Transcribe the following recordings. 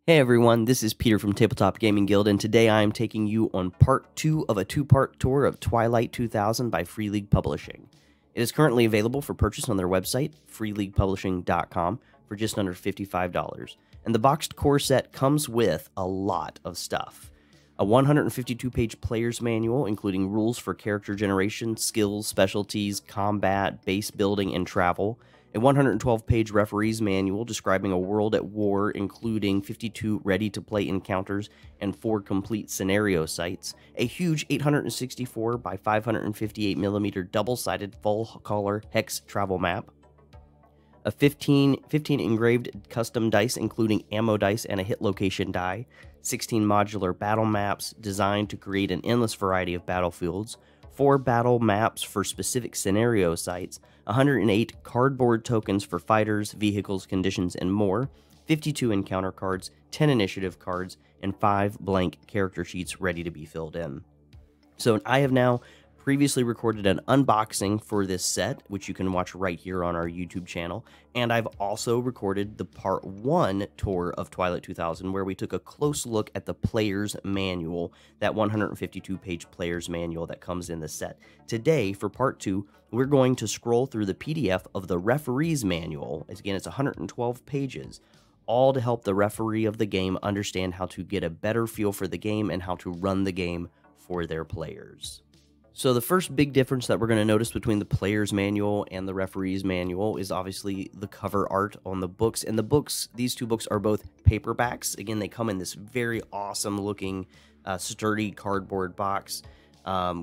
Hey everyone, this is Peter from Tabletop Gaming Guild, and today I am taking you on part 2 of a 2-part tour of Twilight 2000 by Free League Publishing. It is currently available for purchase on their website, freeleaguepublishing.com, for just under $55. And the boxed core set comes with a lot of stuff. A 152-page player's manual, including rules for character generation, skills, specialties, combat, base building, and travel. A 112-page referee's manual describing a world at war, including 52 ready-to-play encounters and 4 complete scenario sites. A huge 864 by 558mm double-sided full-color hex travel map. A 15 engraved custom dice, including ammo dice and a hit location die. 16 modular battle maps designed to create an endless variety of battlefields. 4 battle maps for specific scenario sites, 108 cardboard tokens for fighters, vehicles, conditions, and more, 52 encounter cards, 10 initiative cards, and 5 blank character sheets ready to be filled in. So I have now previously recorded an unboxing for this set, which you can watch right here on our YouTube channel, and I've also recorded the Part 1 tour of Twilight 2000, where we took a close look at the player's manual, that 152-page player's manual that comes in the set. Today, for Part 2, we're going to scroll through the PDF of the referee's manual. Again, it's 112 pages, all to help the referee of the game understand how to get a better feel for the game and how to run the game for their players. So the first big difference that we're going to notice between the player's manual and the referee's manual is obviously the cover art on the books. And the books, these two books are both paperbacks. Again, they come in this very awesome looking sturdy cardboard box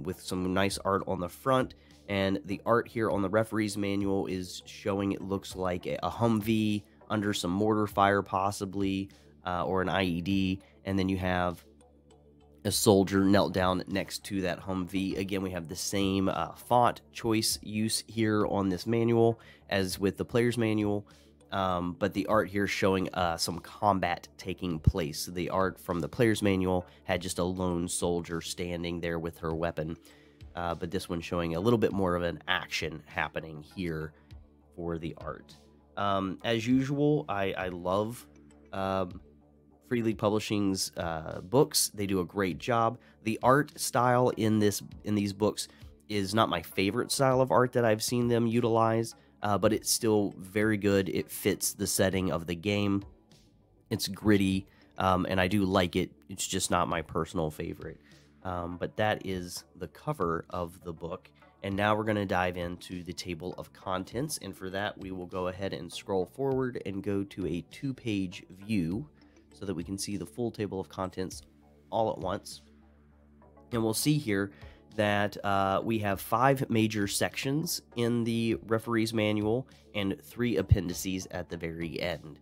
with some nice art on the front. And the art here on the referee's manual is showing it looks like a Humvee under some mortar fire possibly, or an IED. And then you have a soldier knelt down next to that Humvee. Again, we have the same font choice use here on this manual as with the player's manual, but the art here showing some combat taking place. The art from the player's manual had just a lone soldier standing there with her weapon, but this one showing a little bit more of an action happening here for the art. As usual, I love Free League Publishing's books. They do a great job. The art style in these books is not my favorite style of art that I've seen them utilize, but it's still very good. It fits the setting of the game. It's gritty, and I do like it. It's just not my personal favorite. But that is the cover of the book. And now we're going to dive into the table of contents. And for that, we will go ahead and scroll forward and go to a 2-page view, so that we can see the full table of contents all at once. And we'll see here that we have 5 major sections in the referee's manual and 3 appendices at the very end.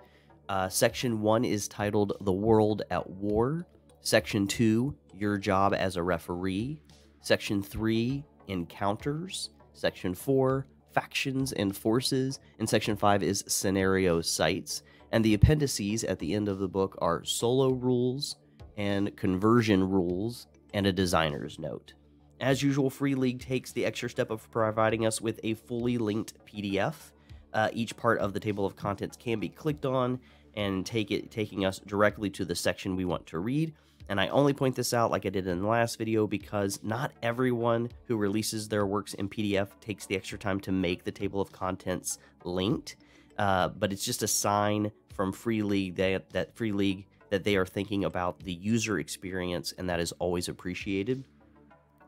Section 1 is titled The World at War. Section 2, Your Job as a Referee. Section 3, Encounters. Section 4, Factions and Forces. And Section 5 is Scenario Sites. And the appendices at the end of the book are solo rules and conversion rules and a designer's note. As usual, Free League takes the extra step of providing us with a fully linked PDF. Each part of the table of contents can be clicked on and taking us directly to the section we want to read. And I only point this out like I did in the last video because not everyone who releases their works in PDF takes the extra time to make the table of contents linked. But it's just a sign from Free League that they are thinking about the user experience, and that is always appreciated.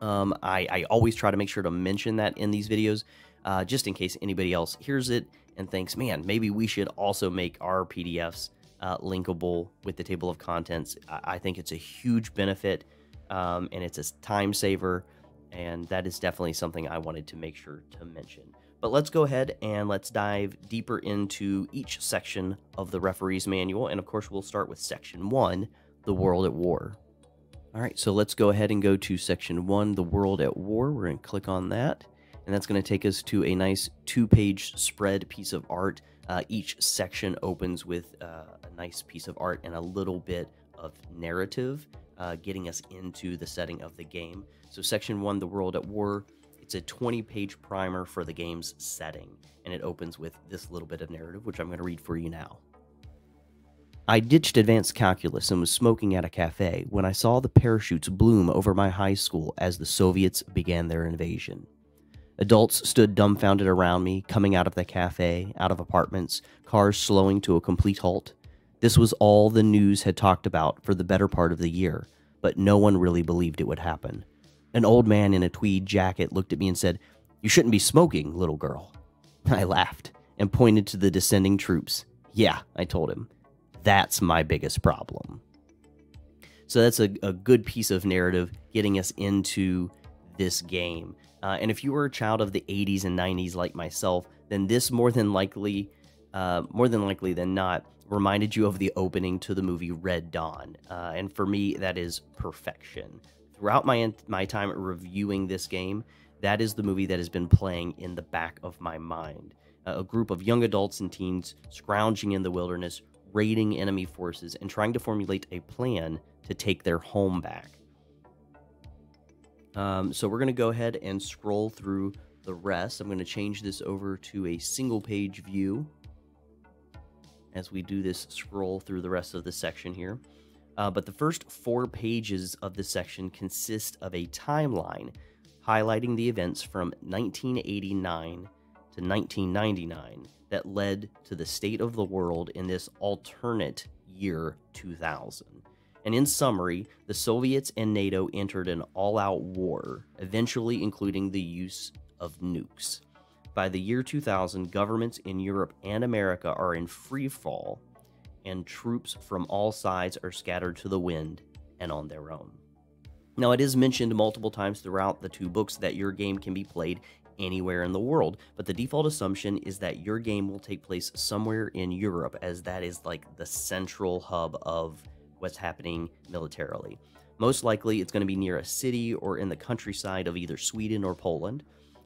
I always try to make sure to mention that in these videos, just in case anybody else hears it and thinks, man, maybe we should also make our PDFs linkable with the table of contents. I think it's a huge benefit, and it's a time saver, and that is definitely something I wanted to make sure to mention. But let's go ahead and let's dive deeper into each section of the referee's manual. And of course, we'll start with Section 1, The World at War. All right, so let's go ahead and go to Section 1, The World at War. We're going to click on that. And that's going to take us to a nice 2-page spread piece of art. Each section opens with a nice piece of art and a little bit of narrative, getting us into the setting of the game. So Section 1, The World at War. It's a 20-page primer for the game's setting, and it opens with this little bit of narrative, which I'm going to read for you now. I ditched advanced calculus and was smoking at a cafe when I saw the parachutes bloom over my high school as the Soviets began their invasion. Adults stood dumbfounded around me, coming out of the cafe, out of apartments, cars slowing to a complete halt. This was all the news had talked about for the better part of the year, but no one really believed it would happen. An old man in a tweed jacket looked at me and said, "You shouldn't be smoking, little girl." I laughed and pointed to the descending troops. "Yeah," I told him, "that's my biggest problem." So that's a good piece of narrative getting us into this game. And if you were a child of the 80s and 90s like myself, then this more than likely than not, reminded you of the opening to the movie Red Dawn. And for me, that is perfection. Throughout my time reviewing this game, that is the movie that has been playing in the back of my mind. A group of young adults and teens scrounging in the wilderness, raiding enemy forces, and trying to formulate a plan to take their home back. So we're going to go ahead and scroll through the rest. I'm going to change this over to a single page view as we do this scroll through the rest of the section here. But the first 4 pages of the section consist of a timeline highlighting the events from 1989 to 1999 that led to the state of the world in this alternate year 2000. And in summary, the Soviets and NATO entered an all-out war, eventually including the use of nukes. By the year 2000, governments in Europe and America are in free fall, and troops from all sides are scattered to the wind and on their own. Now, it is mentioned multiple times throughout the 2 books that your game can be played anywhere in the world, but the default assumption is that your game will take place somewhere in Europe, as that is like the central hub of what's happening militarily. Most likely, it's going to be near a city or in the countryside of either Sweden or Poland.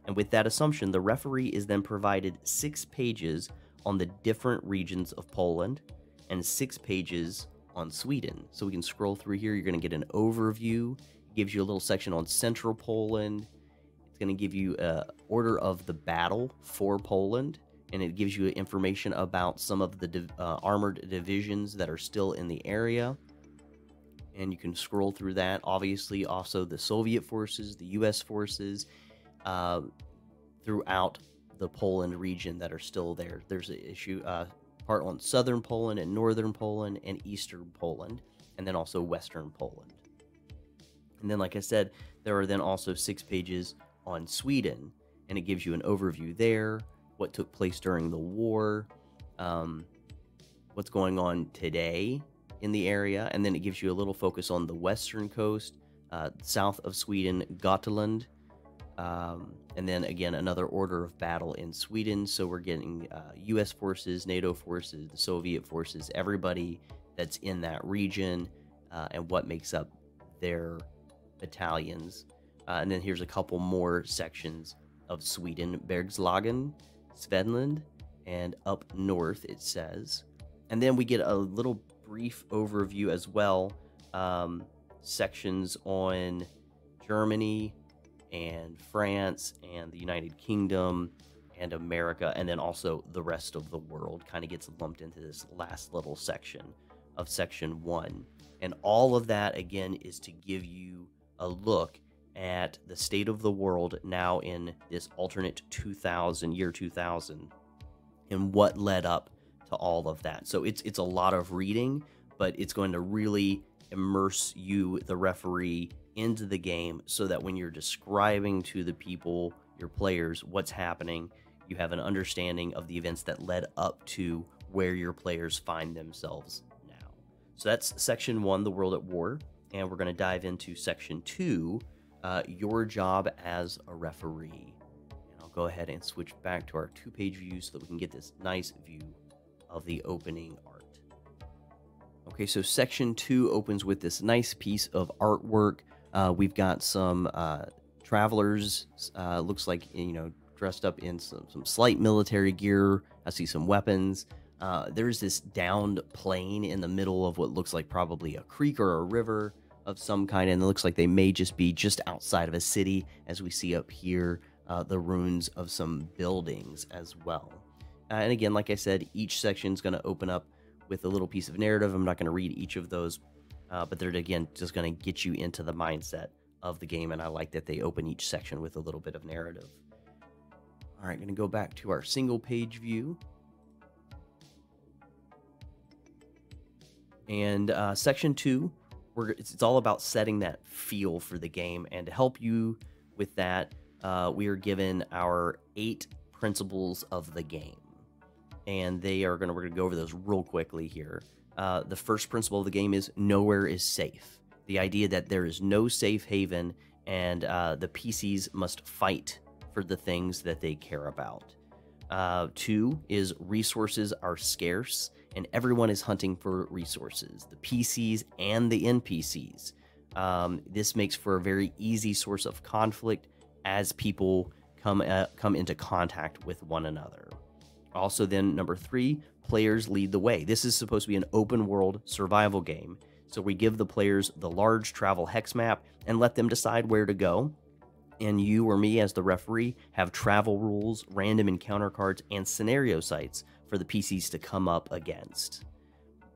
And with that assumption, the referee is then provided 6 pages on the different regions of Poland and 6 pages on Sweden. So we can scroll through here. You're going to get an overview. It gives you a little section on central Poland. It's going to give you an order of the battle for Poland, and it gives you information about some of the armored divisions that are still in the area. And you can scroll through that. Obviously, also the Soviet forces, the U.S. forces, throughout the Poland region that are still there. There's an issue, part on southern Poland and northern Poland and eastern Poland, and then also western Poland. And then, like I said, there are then also 6 pages on Sweden, and it gives you an overview there, what took place during the war, what's going on today in the area, and then it gives you a little focus on the western coast, south of Sweden, Gotland, and then again another order of battle in Sweden. So we're getting U.S. forces, NATO forces, the Soviet forces, everybody that's in that region, and what makes up their battalions. And then here's a couple more sections of Sweden: Bergslagen, Svedland, and up north, it says. And then we get a little brief overview as well, sections on Germany and France and the United Kingdom and America, and then also the rest of the world kind of gets lumped into this last little section of section 1. And all of that, again, is to give you a look at the state of the world now in this alternate year 2000, and what led up to all of that. So it's a lot of reading, but it's going to really immerse you, the referee, into the game, so that when you're describing to the people, your players, what's happening, you have an understanding of the events that led up to where your players find themselves now. So that's section 1, the world at war, and we're going to dive into section 2, your job as a referee. And I'll go ahead and switch back to our 2-page view so that we can get this nice view of the opening art. Okay, so section 2 opens with this nice piece of artwork. We've got some travelers, looks like, dressed up in some slight military gear. I see some weapons. There's this downed plane in the middle of what looks like probably a creek or a river of some kind, and it looks like they may just be just outside of a city, as we see up here, the ruins of some buildings as well. And again, like I said, each section is going to open up with a little piece of narrative. I'm not going to read each of those, but they're, again, just going to get you into the mindset of the game, and I like that they open each section with a little bit of narrative. All right, going to go back to our single page view. And section 2, it's all about setting that feel for the game, and to help you with that, we are given our 8 principles of the game, and we're going to go over those real quickly here. The first principle of the game is nowhere is safe. The idea that there is no safe haven, and the PCs must fight for the things that they care about. 2 is resources are scarce, and everyone is hunting for resources, the PCs and the NPCs. This makes for a very easy source of conflict as people come into contact with one another. Also then, number 3, players lead the way. This is supposed to be an open world survival game, so we give the players the large travel hex map and let them decide where to go. And you or me as the referee have travel rules, random encounter cards, and scenario sites for the PCs to come up against.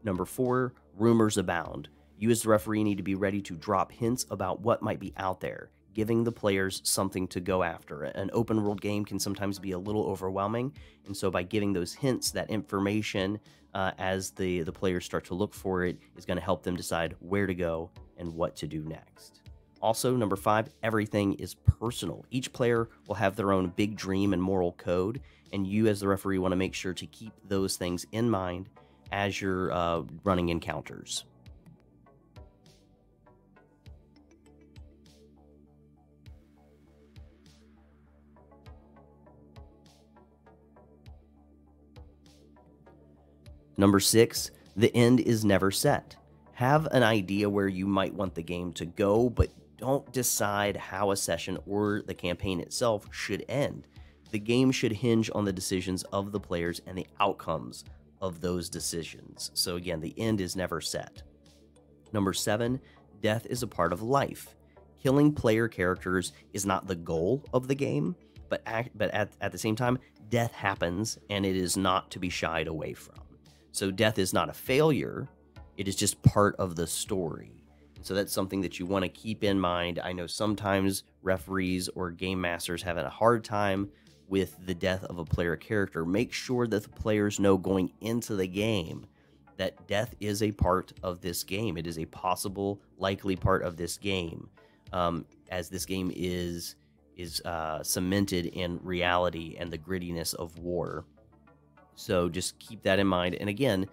Number 4, rumors abound. You as the referee need to be ready to drop hints about what might be out there, giving the players something to go after. An open world game can sometimes be a little overwhelming, and so by giving those hints, that information, as the players start to look for it, is going to help them decide where to go and what to do next. Also, number 5, everything is personal. Each player will have their own big dream and moral code, and you as the referee want to make sure to keep those things in mind as you're running encounters. Number 6, the end is never set. Have an idea where you might want the game to go, but don't decide how a session or the campaign itself should end. The game should hinge on the decisions of the players and the outcomes of those decisions. So again, the end is never set. Number 7, death is a part of life. Killing player characters is not the goal of the game, but at the same time, death happens, and it is not to be shied away from. So death is not a failure, it is just part of the story. So that's something that you want to keep in mind. I know sometimes referees or game masters have a hard time with the death of a player character. Make sure that the players know going into the game that death is a part of this game. It is a possible, likely part of this game, as this game is cemented in reality and the grittiness of war. So just keep that in mind. And again,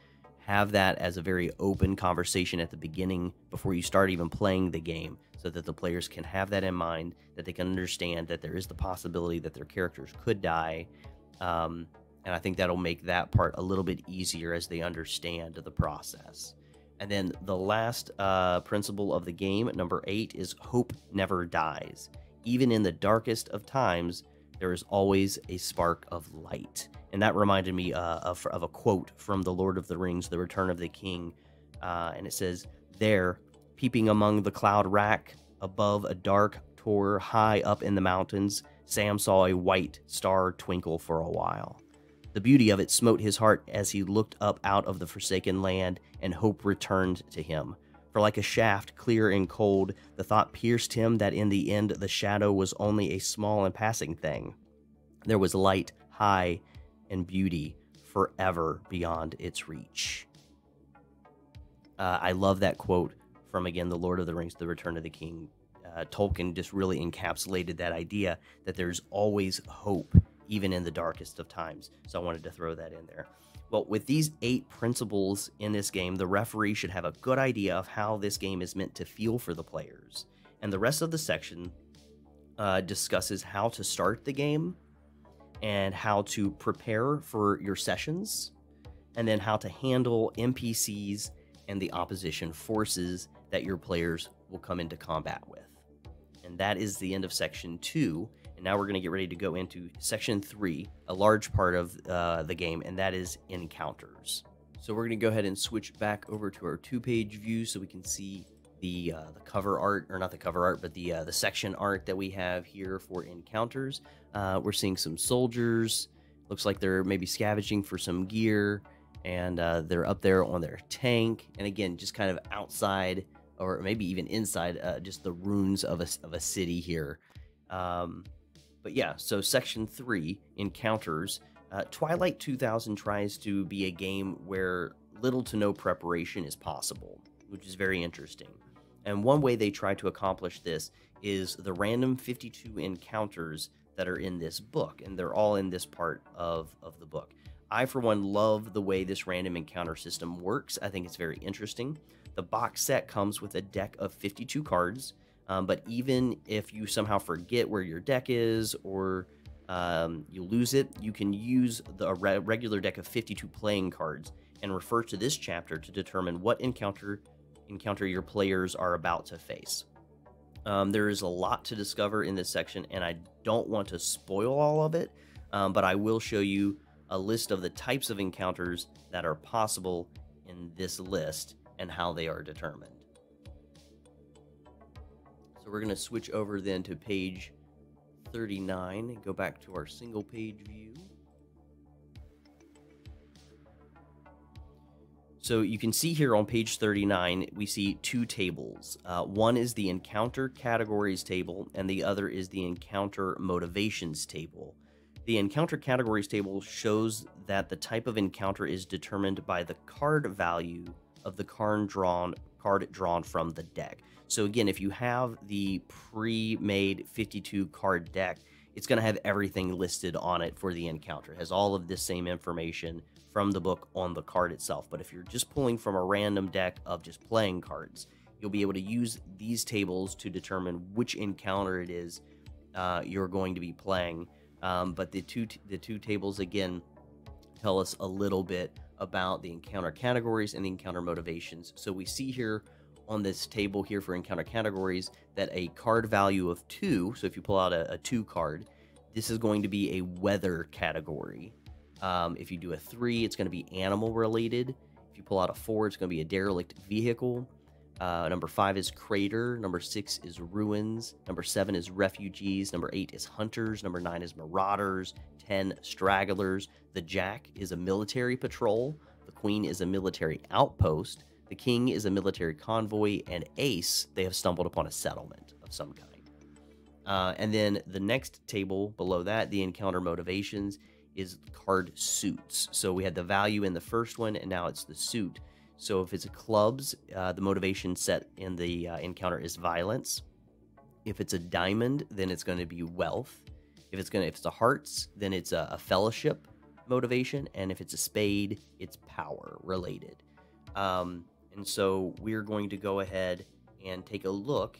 have that as a very open conversation at the beginning before you start even playing the game, so that the players can have that in mind, that they can understand that there is the possibility that their characters could die. And I think that'll make that part a little bit easier as they understand the process. And then the last principle of the game, number 8, is hope never dies. Even in the darkest of times, there is always a spark of light. And that reminded me of a quote from The Lord of the Rings, The Return of the King. And it says, "There, peeping among the cloud rack, above a dark tor high up in the mountains, Sam saw a white star twinkle for a while. The beauty of it smote his heart as he looked up out of the forsaken land, and hope returned to him. For like a shaft, clear and cold, the thought pierced him that in the end the shadow was only a small and passing thing. There was light, high, and beauty forever beyond its reach." I love that quote from, again, The Lord of the Rings, The Return of the King. Tolkien just really encapsulated that idea that there's always hope, even in the darkest of times. So I wanted to throw that in there. Well, with these 8 principles in this game, the referee should have a good idea of how this game is meant to feel for the players. And the rest of the section discusses how to start the game, and how to prepare for your sessions, and then how to handle NPCs and the opposition forces that your players will come into combat with. And that is the end of section 2. And now we're going to get ready to go into section 3, a large part of the game, and that is encounters. So we're going to go ahead and switch back over to our 2-page view so we can see the cover art, or not the cover art, but the section art that we have here for encounters. We're seeing some soldiers. Looks like they're maybe scavenging for some gear. and they're up there on their tank, and again, just kind of outside or maybe even inside just the ruins of a city here. But yeah, so section 3, encounters. Twilight 2000 tries to be a game where little to no preparation is possible, which is very interesting. And one way they try to accomplish this is the random 52 encounters that are in this book, and they're all in this part of the book. I, for one, love the way this random encounter system works. I think it's very interesting. The box set comes with a deck of 52 cards, but even if you somehow forget where your deck is or you lose it, you can use the regular deck of 52 playing cards and refer to this chapter to determine what encounter your players are about to face. There is a lot to discover in this section, and I don't want to spoil all of it, but I will show you a list of the types of encounters that are possible in this list and how they are determined. So we're going to switch over then to page 39 and go back to our single page view. So you can see here on page 39, we see two tables. One is the encounter categories table, and the other is the encounter motivations table. The encounter categories table shows that the type of encounter is determined by the card value of the card drawn from the deck. So again, if you have the pre-made 52 card deck, it's going to have everything listed on it for the encounter. It has all of this same information from the book on the card itself. But if you're just pulling from a random deck of just playing cards, you'll be able to use these tables to determine which encounter it is you're going to be playing. But the two tables, again, tell us a little bit about the encounter categories and the encounter motivations. So we see here on this table here for encounter categories that a card value of 2, so if you pull out a 2 card, this is going to be a weather category. If you do a 3, it's going to be animal related. If you pull out a 4, it's going to be a derelict vehicle. Number 5 is crater. Number 6 is ruins. Number 7 is refugees. Number 8 is hunters. Number 9 is marauders. 10, stragglers. The jack is a military patrol. The queen is a military outpost. The king is a military convoy. And ace, they have stumbled upon a settlement of some kind. And then the next table below that, the encounter motivations, is card suits. So we had the value in the first one, and now it's the suit. So if it's a clubs, the motivation set in the encounter is violence. If it's a diamond, then it's going to be wealth. If it's a hearts, then it's a fellowship motivation. And if it's a spade, it's power related. And so we're going to go ahead and take a look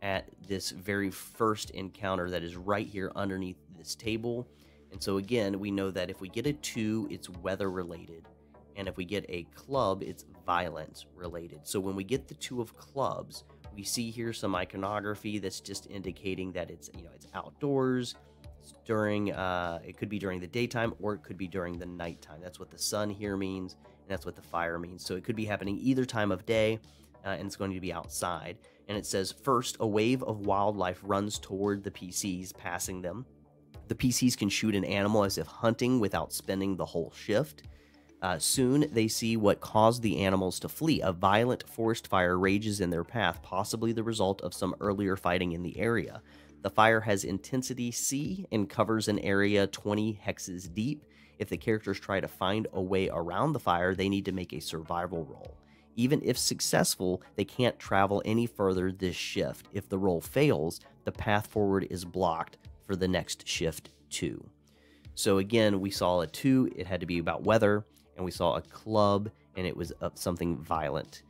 at this very first encounter that is right here underneath this table. And so again, we know that if we get a 2, it's weather related. And if we get a club, it's violence related. So when we get the 2 of clubs, we see here some iconography that's just indicating that it's, it's outdoors. It's during, it could be during the daytime or it could be during the nighttime. That's what the sun here means, and that's what the fire means. So it could be happening either time of day, and it's going to be outside. And it says, first, a wave of wildlife runs toward the PCs, passing them. The PCs can shoot an animal as if hunting without spending the whole shift. Soon, they see what caused the animals to flee. A violent forest fire rages in their path, possibly the result of some earlier fighting in the area. The fire has intensity C and covers an area 20 hexes deep. If the characters try to find a way around the fire, they need to make a survival roll. Even if successful, they can't travel any further this shift. If the roll fails, the path forward is blocked for the next shift 2. So again, we saw a 2, it had to be about weather, and we saw a club, and it was something violent.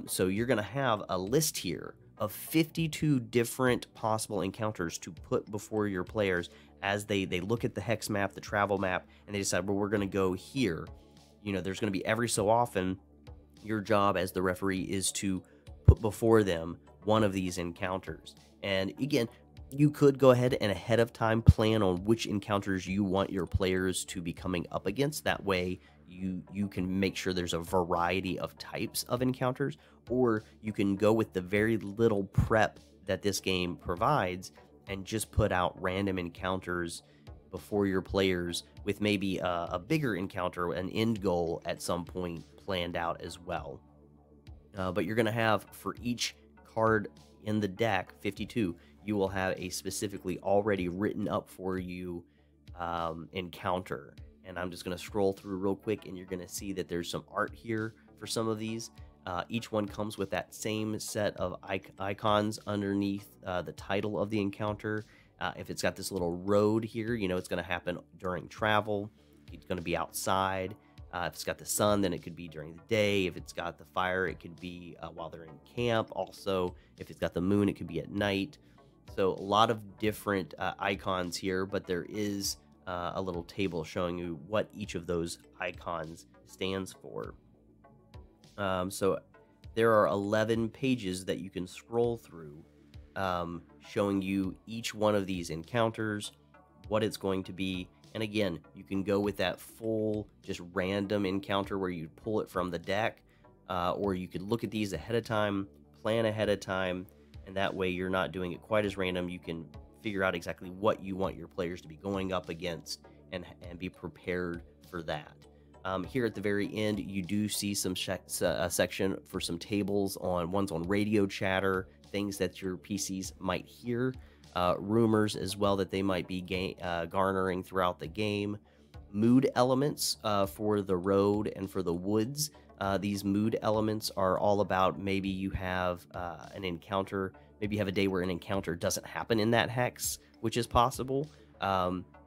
So you're going to have a list here of 52 different possible encounters to put before your players as they look at the hex map, the travel map, and they decide, well, we're going to go here. There's going to be every so often, your job as the referee is to put before them one of these encounters. And again, you could go ahead and ahead of time plan on which encounters you want your players to be coming up against. That way you can make sure there's a variety of types of encounters, or you can go with the very little prep that this game provides and just put out random encounters before your players, with maybe a bigger encounter, an end goal at some point planned out as well. But you're going to have, for each card in the deck, 52, you will have a specifically already written up for you encounter. And I'm just going to scroll through real quick, and you're going to see that there's some art here for some of these. Each one comes with that same set of icons underneath the title of the encounter. If it's got this little road here, you know it's going to happen during travel. It's going to be outside. If it's got the sun, then it could be during the day. If it's got the fire, it could be while they're in camp. Also, if it's got the moon, it could be at night. So a lot of different icons here, but there is a little table showing you what each of those icons stands for. So there are 11 pages that you can scroll through, showing you each one of these encounters, what it's going to be. And again, you can go with that full, just random encounter where you pull it from the deck, or you could look at these ahead of time, plan ahead of time, and that way you're not doing it quite as random. You can figure out exactly what you want your players to be going up against and be prepared for that. Here at the very end, you do see some a section for some tables on one's on radio chatter, things that your PCs might hear, rumors as well that they might be garnering throughout the game, mood elements for the road and for the woods. These mood elements are all about maybe you have an encounter, maybe you have a day where an encounter doesn't happen in that hex, which is possible.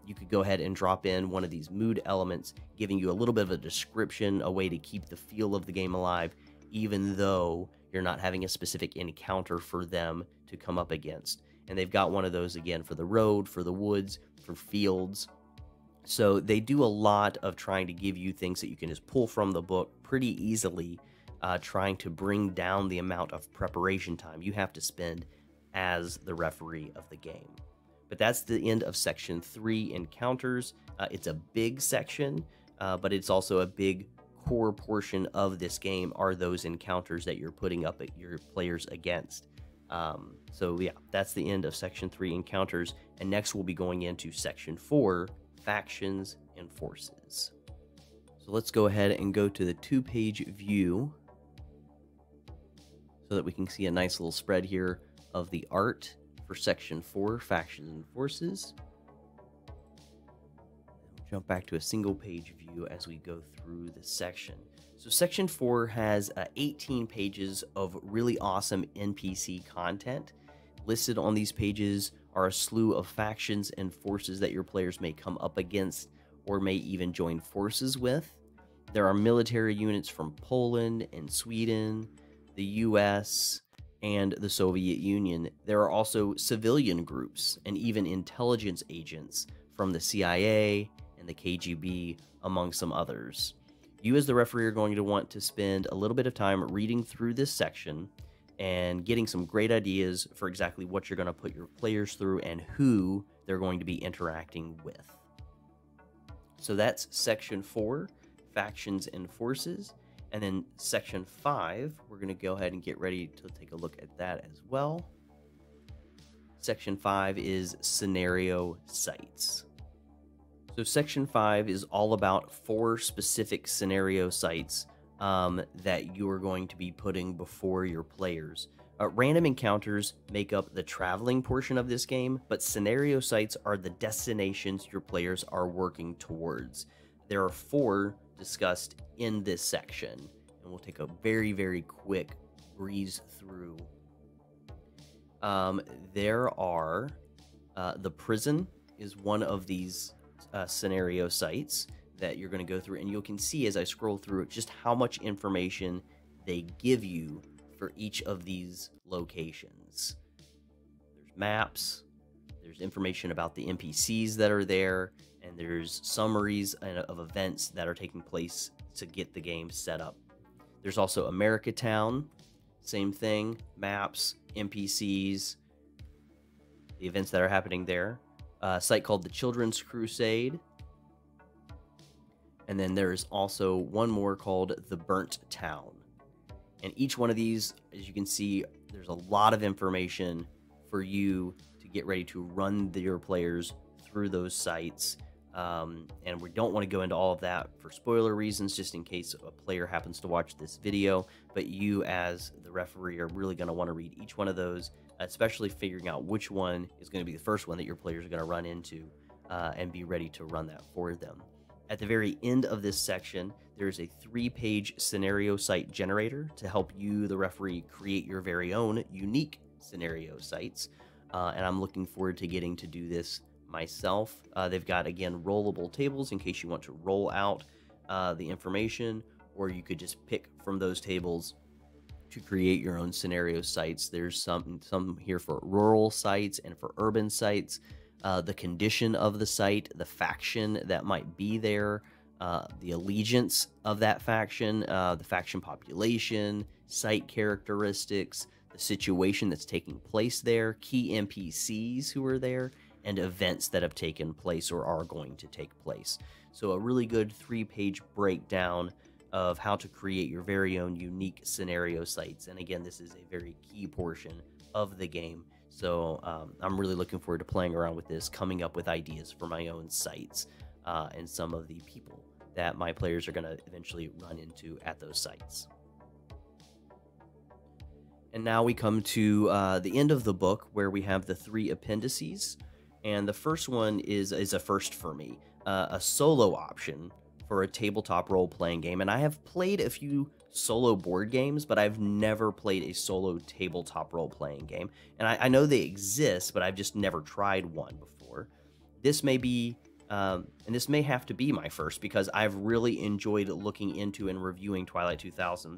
You could go ahead and drop in one of these mood elements, giving you a little bit of a description, a way to keep the feel of the game alive, even though you're not having a specific encounter for them to come up against. And they've got one of those again for the road, for the woods, for fields. So they do a lot of trying to give you things that you can just pull from the book pretty easily, trying to bring down the amount of preparation time you have to spend as the referee of the game. But that's the end of section 3, encounters. It's a big section, but it's also a big core portion of this game are those encounters that you're putting up at your players against. So yeah, that's the end of section 3, encounters. And next we'll be going into section 4, factions and forces. So let's go ahead and go to the 2-page view so that we can see a nice little spread here of the art for section 4, factions and forces. We'll jump back to a single page view as we go through the section. So section 4 has 18 pages of really awesome NPC content. Listed on these pages are a slew of factions and forces that your players may come up against or may even join forces with. There are military units from Poland and Sweden, the US, and the Soviet Union. There are also civilian groups and even intelligence agents from the CIA and the KGB, among some others. You as the referee are going to want to spend a little bit of time reading through this section and getting some great ideas for exactly what you're going to put your players through and who they're going to be interacting with. So that's section 4, factions and forces. And then section 5, we're going to go ahead and get ready to take a look at that as well. Section 5 is scenario sites. So section 5 is all about 4 specific scenario sites that you are going to be putting before your players. Random encounters make up the traveling portion of this game, but scenario sites are the destinations your players are working towards. There are 4 discussed in this section, and we'll take a very, very quick breeze through. There are the prison is one of these scenario sites that you're going to go through, and you can see as I scroll through it just how much information they give you for each of these locations. There's maps, there's information about the NPCs that are there, and there's summaries of events that are taking place to get the game set up. There's also America Town, same thing, maps, NPCs, the events that are happening there. A site called the Children's Crusade. And then there's also one more called the Burnt Town. And each one of these, as you can see, there's a lot of information for you to get ready to run your players through those sites. And we don't want to go into all of that for spoiler reasons, just in case a player happens to watch this video. But you, as the referee, are really going to want to read each one of those, especially figuring out which one is going to be the first one that your players are going to run into, and be ready to run that for them. At the very end of this section, there's a 3-page scenario site generator to help you, the referee, create your very own unique scenario sites. And I'm looking forward to getting to do this myself. They've got, again, rollable tables in case you want to roll out the information, or you could just pick from those tables to create your own scenario sites. There's some here for rural sites and for urban sites. The condition of the site, the faction that might be there, the allegiance of that faction, the faction population, site characteristics, the situation that's taking place there, key NPCs who are there, and events that have taken place or are going to take place. So a really good 3-page breakdown of how to create your very own unique scenario sites. And again, this is a very key portion of the game. So I'm really looking forward to playing around with this, coming up with ideas for my own sites, and some of the people that my players are going to eventually run into at those sites. And now we come to the end of the book, where we have the 3 appendices. And the first one is a first for me, a solo option for a tabletop role-playing game. And I have played a few solo board games, but I've never played a solo tabletop role-playing game. And I know they exist, but I've just never tried one before. This may be, and this may have to be my first, because I've really enjoyed looking into and reviewing Twilight 2000.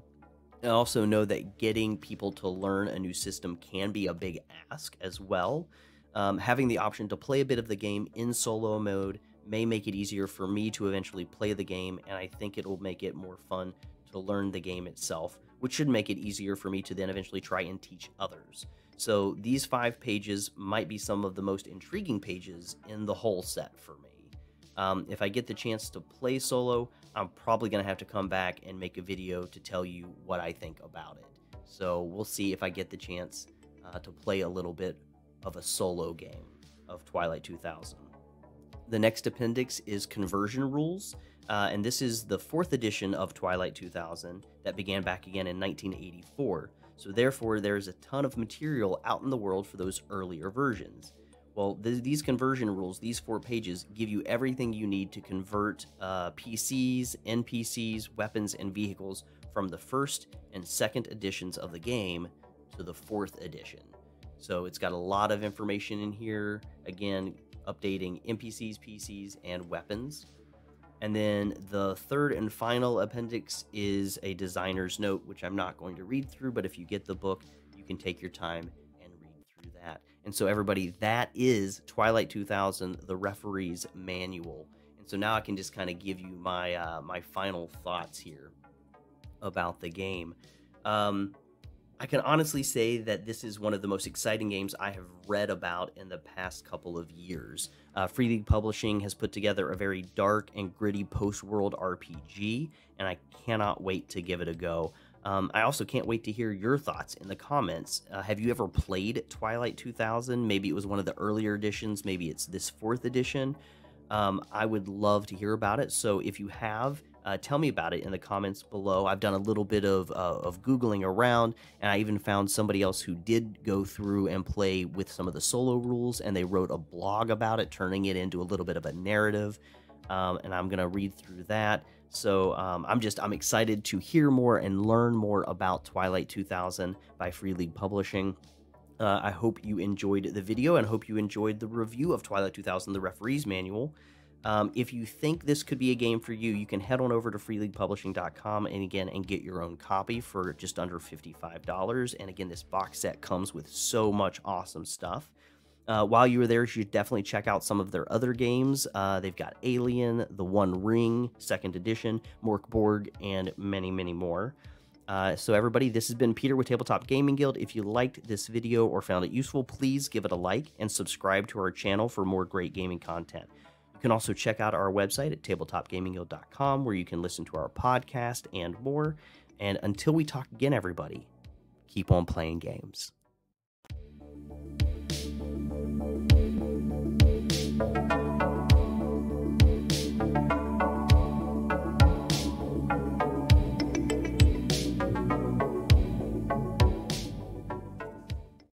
I also know that getting people to learn a new system can be a big ask as well. Having the option to play a bit of the game in solo mode may make it easier for me to eventually play the game, and I think it will make it more fun to learn the game itself, which should make it easier for me to then eventually try and teach others. So these 5 pages might be some of the most intriguing pages in the whole set for me. If I get the chance to play solo, I'm probably going to have to come back and make a video to tell you what I think about it. So we'll see if I get the chance to play a little bit of a solo game of Twilight 2000. The next appendix is Conversion Rules, and this is the 4th edition of Twilight 2000 that began back again in 1984, so therefore there's a ton of material out in the world for those earlier versions. Well, these conversion rules, these 4 pages, give you everything you need to convert PCs, NPCs, weapons, and vehicles from the 1st and 2nd editions of the game to the 4th edition. So it's got a lot of information in here, again, updating NPCs, PCs, and weapons. And then the 3rd and final appendix is a designer's note, which I'm not going to read through, but if you get the book, you can take your time and read through that. And so everybody, that is Twilight 2000, the referee's manual. And so now I can just kind of give you my my final thoughts here about the game. I can honestly say that this is one of the most exciting games I have read about in the past couple of years. Free League Publishing has put together a very dark and gritty post-world RPG, and I cannot wait to give it a go. I also can't wait to hear your thoughts in the comments. Have you ever played Twilight 2000? Maybe it was one of the earlier editions, maybe it's this 4th edition. I would love to hear about it, so if you have, tell me about it in the comments below. I've done a little bit of Googling around, and I even found somebody else who did go through and play with some of the solo rules, and they wrote a blog about it, turning it into a little bit of a narrative, and I'm going to read through that. So I'm excited to hear more and learn more about Twilight 2000 by Free League Publishing. I hope you enjoyed the video, and hope you enjoyed the review of Twilight 2000, the Referee's Manual. If you think this could be a game for you, you can head on over to freeleaguepublishing.com and get your own copy for just under $55. And again, this box set comes with so much awesome stuff. While you were there, you should definitely check out some of their other games. They've got Alien, The One Ring, 2nd edition, Morkborg, and many, many more. So everybody, this has been Peter with Tabletop Gaming Guild. If you liked this video or found it useful, please give it a like and subscribe to our channel for more great gaming content. You can also check out our website at tabletopgamingguild.com, where you can listen to our podcast and more. And until we talk again, everybody, keep on playing games.